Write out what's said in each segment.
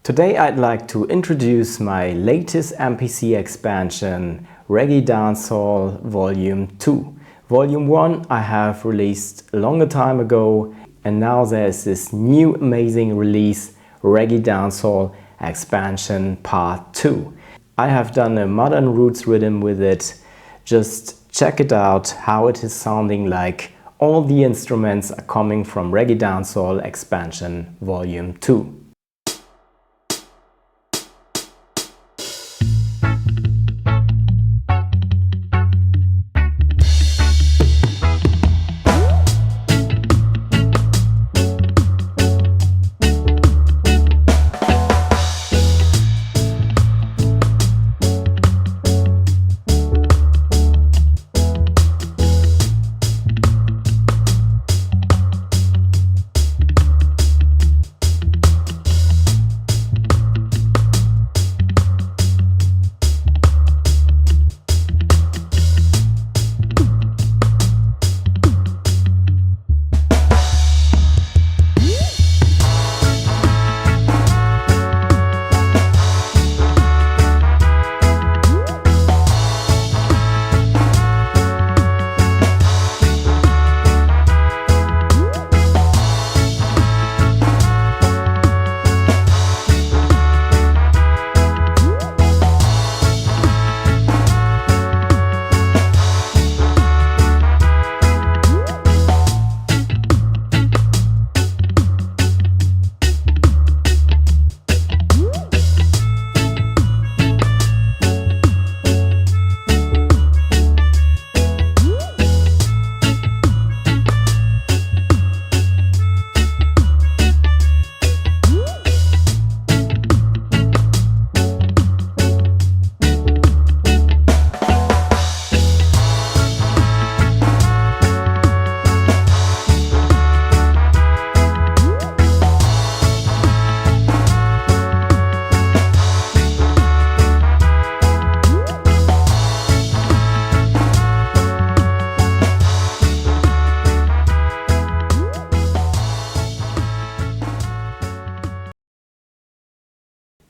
Today I'd like to introduce my latest MPC expansion, Reggae-Dancehall Volume 2. Volume 1 I have released a longer time ago, and now there's this new amazing release, Reggae-Dancehall Expansion Part 2. I have done a modern roots rhythm with it. Just check it out, how it is sounding like. All the instruments are coming from Reggae-Dancehall Expansion Volume 2.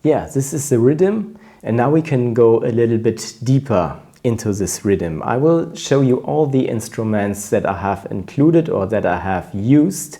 Yeah, this is the rhythm, and now we can go a little bit deeper into this rhythm. I will show you all the instruments that I have included or that I have used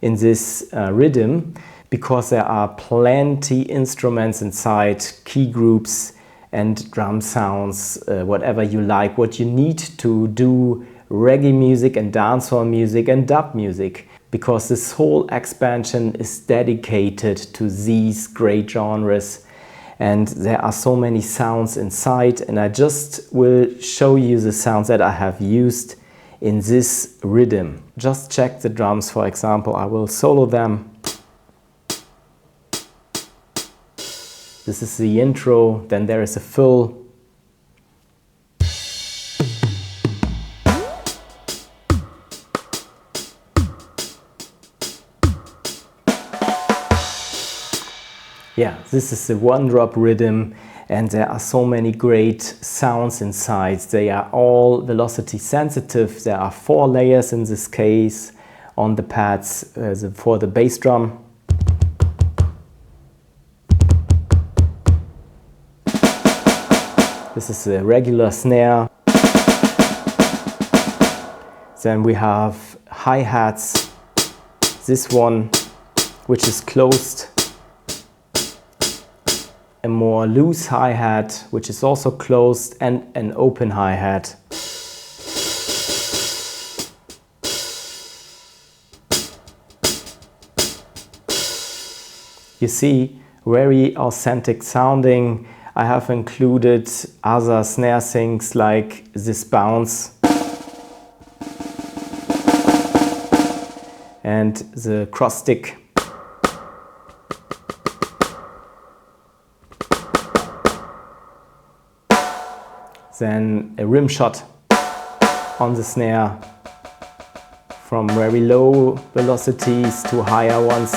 in this rhythm, because there are plenty instruments inside, key groups and drum sounds, whatever you like, what you need to do reggae music and dancehall music and dub music. Because this whole expansion is dedicated to these great genres, and there are so many sounds inside, and I just will show you the sounds that I have used in this rhythm. Just check the drums, for example. I will solo them. This is the intro, then there is a fill. Yeah, this is the one-drop rhythm, and there are so many great sounds inside. They are all velocity sensitive. There are 4 layers in this case on the pads for the bass drum. This is a regular snare. Then we have hi-hats. This one, which is closed. A more loose hi-hat, which is also closed, and an open hi-hat. You see, very authentic sounding. I have included other snare things like this bounce and the cross stick. Then a rim shot on the snare from very low velocities to higher ones.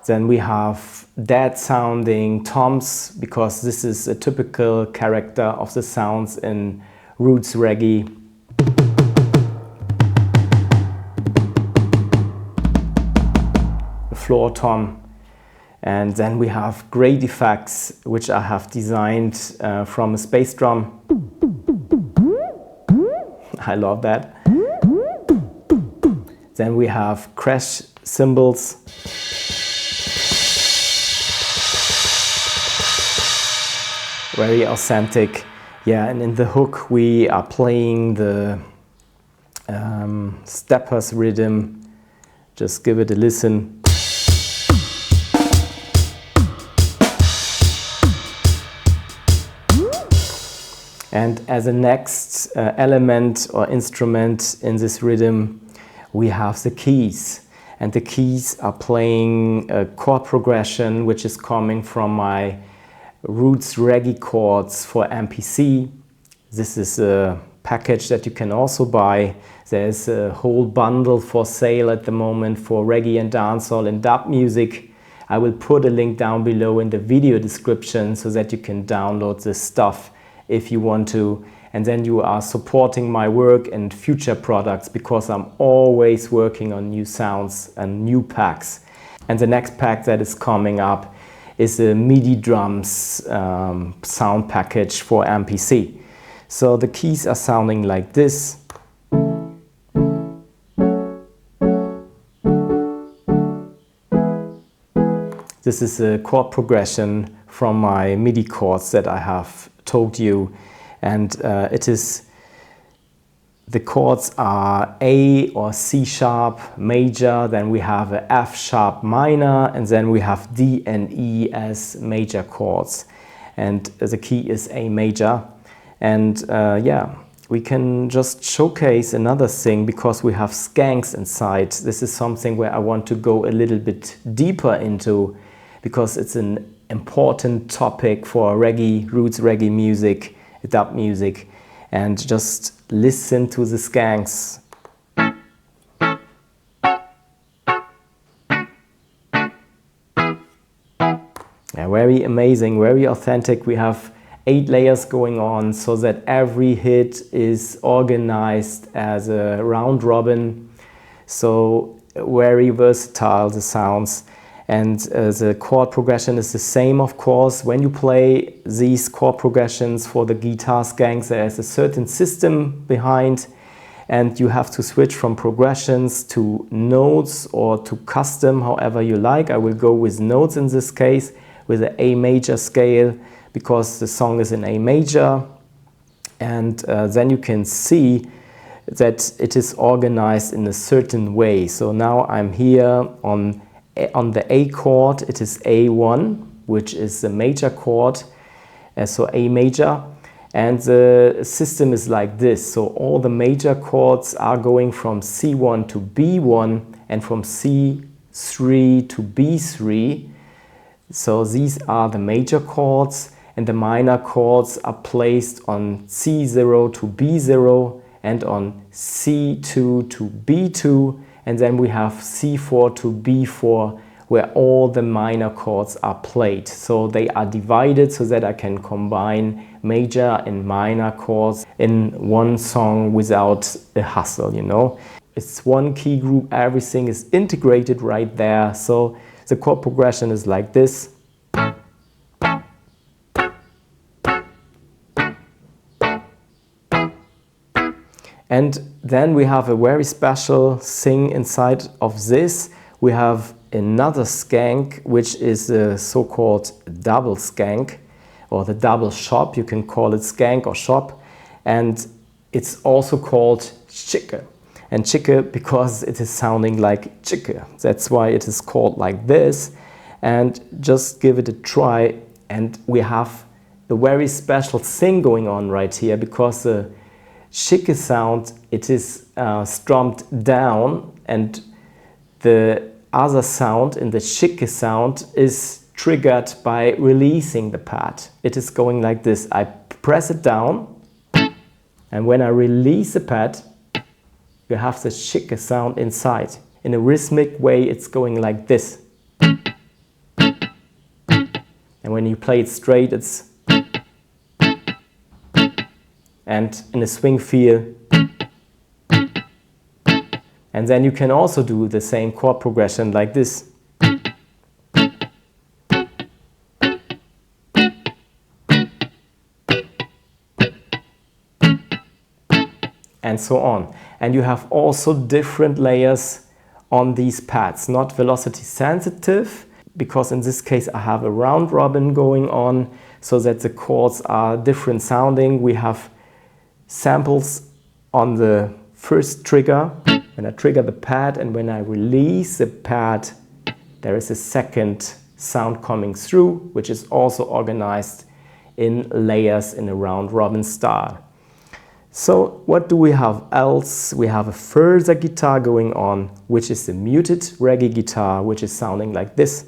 Then we have dead sounding toms, because this is a typical character of the sounds in roots reggae. A floor tom, And then we have great effects, which I have designed from a space drum. I love that. Then we have crash cymbals. Very authentic. Yeah, and in the hook we are playing the steppers rhythm. Just give it a listen. And as a next element or instrument in this rhythm, we have the keys. And the keys are playing a chord progression which is coming from my Roots Reggae chords for MPC. This is a package that you can also buy. There's a whole bundle for sale at the moment for reggae and dancehall and dub music. I will put a link down below in the video description so that you can download this stuff if you want to. And then you are supporting my work and future products, because I'm always working on new sounds and new packs. And the next pack that is coming up is a Midi drums sound package for MPC. So the keys are sounding like this. This is a chord progression from my Midi chords that I have told you, and the chords are A or C sharp major, then we have a F sharp minor, and then we have D and E as major chords, and the key is A major. And yeah, we can just showcase another thing, because we have skanks inside. This is something where I want to go a little bit deeper into, because it's an important topic for reggae, roots reggae music, dub music. And just listen to the skanks. Yeah, very amazing, very authentic. We have 8 layers going on, so that every hit is organized as a round robin. So very versatile, the sounds. And the chord progression is the same, of course. When you play these chord progressions for the guitar skanks, there is a certain system behind, and you have to switch from progressions to notes or to custom, however you like. I will go with notes in this case, with an A major scale, because the song is in A major. And then you can see that it is organized in a certain way. So now I'm here on the A chord. It is A1, which is the major chord, so A major. And the system is like this. So all the major chords are going from C1 to B1 and from C3 to B3. So these are the major chords, and the minor chords are placed on C0 to B0 and on C2 to B2. And then we have C4 to B4, where all the minor chords are played. So they are divided so that I can combine major and minor chords in one song without a hassle, you know. It's one key group, everything is integrated right there. So the chord progression is like this. And then we have a very special thing inside of this. We have another skank, which is a so-called double skank, or the double shop. You can call it skank or shop. And it's also called chicke. And chicke because it is sounding like chicke. That's why it is called like this. And just give it a try. And we have a very special thing going on right here, because the chicke sound, it is strummed down, and the other sound in the chicke sound is triggered by releasing the pad. It is going like this. I press it down, and when I release the pad, you have the chicke sound inside. In a rhythmic way, it's going like this. And when you play it straight, it's, and in a swing feel. And then you can also do the same chord progression like this. and so on. And you have also different layers on these pads, not velocity sensitive, because in this case I have a round robin going on so that the chords are different sounding. We have samples on the first trigger, when I trigger the pad, and when I release the pad, there is a second sound coming through, which is also organized in layers in a round robin style. So what do we have else? We have a further guitar going on, which is the muted reggae guitar, which is sounding like this.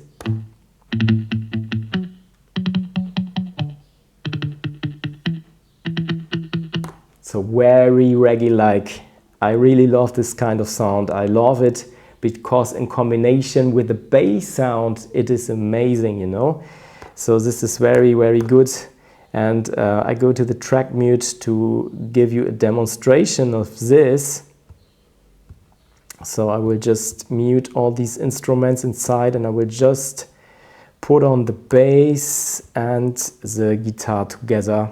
So very reggae-like. I really love this kind of sound. I love it because in combination with the bass sound, it is amazing, you know. So this is very, very good. And I go to the track mute to give you a demonstration of this. So I will just mute all these instruments inside, and I will just put on the bass and the guitar together.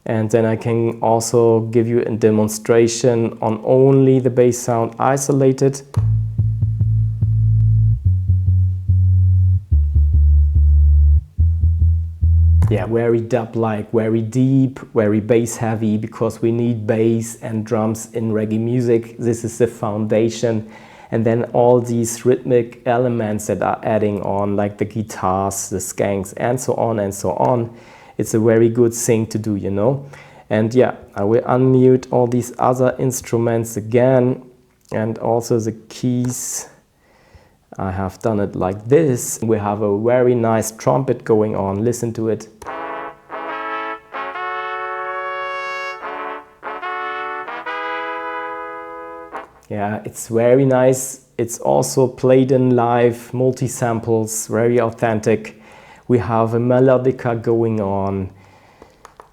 And then I can also give you a demonstration on only the bass sound isolated. Yeah, very dub-like, very deep, very bass heavy, because we need bass and drums in reggae music. This is the foundation. And then all these rhythmic elements that are adding on, like the guitars, the skanks, and so on and so on. It's a very good thing to do, you know. And yeah, I will unmute all these other instruments again, and also the keys. I have done it like this. We have a very nice trumpet going on. Listen to it. Yeah, it's very nice. It's also played in live, multi-samples, very authentic. We have a melodica going on.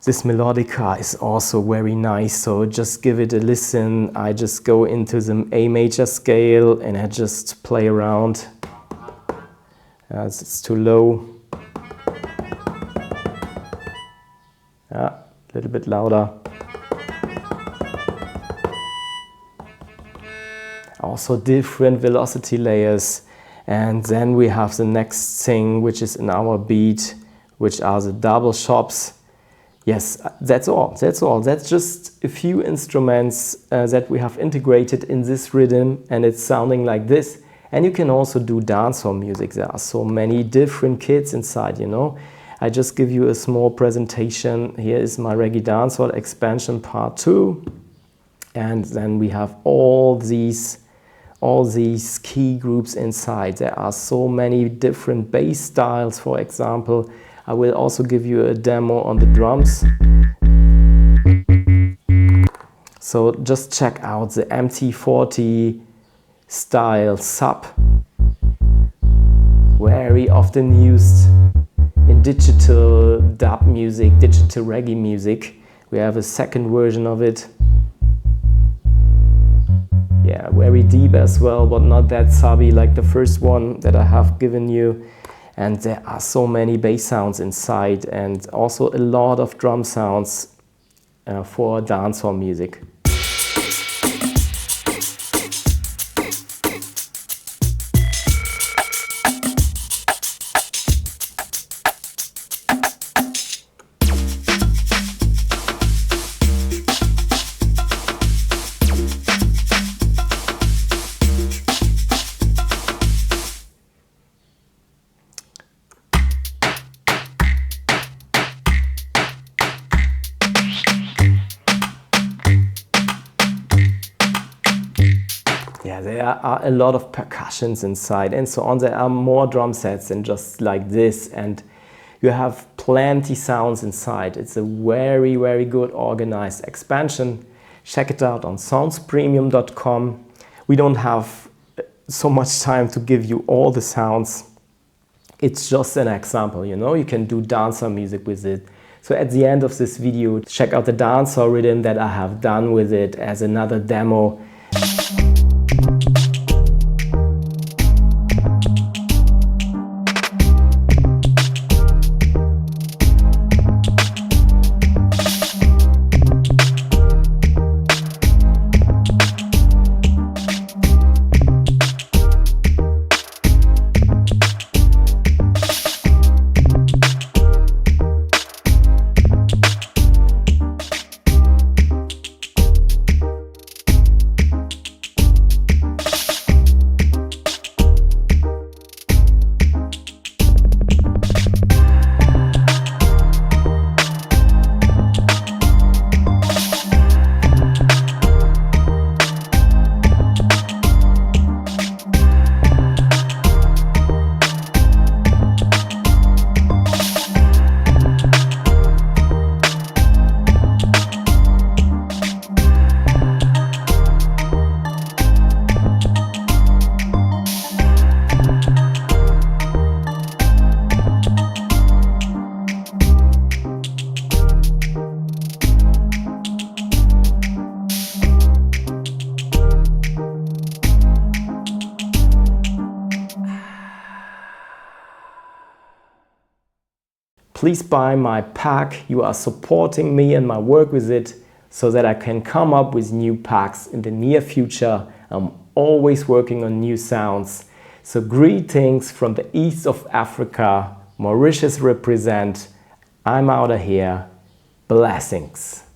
This melodica is also very nice, so just give it a listen. I just go into the A major scale and I just play around. It's too low. Yeah, a little bit louder. Also different velocity layers. And then we have the next thing, which is in our beat, which are the double chops. Yes, that's all. That's just a few instruments that we have integrated in this rhythm, and it's sounding like this. And you can also do dancehall music. There are so many different kits inside, you know. I just give you a small presentation. Here is my Reggae-Dancehall Expansion Part 2. And then we have all these key groups inside. There are so many different bass styles, for example. I will also give you a demo on the drums. So just check out the MT40 style sub. Very often used in digital dub music, digital reggae music. We have a second version of it. Yeah, very deep as well, but not that subby like the first one that I have given you. And there are so many bass sounds inside, and also a lot of drum sounds for dancehall music. Yeah, there are a lot of percussions inside and so on. There are more drum sets than just like this, and you have plenty sounds inside. It's a very, very good organized expansion. Check it out on soundspremium.com. We don't have so much time to give you all the sounds. It's just an example, you know. You can do dancehall music with it. So at the end of this video, check out the dancehall rhythm that I have done with it as another demo. Please buy my pack. You are supporting me and my work with it so that I can come up with new packs in the near future. I'm always working on new sounds. So greetings from the east of Africa. Mauritius represent. I'm out of here. Blessings.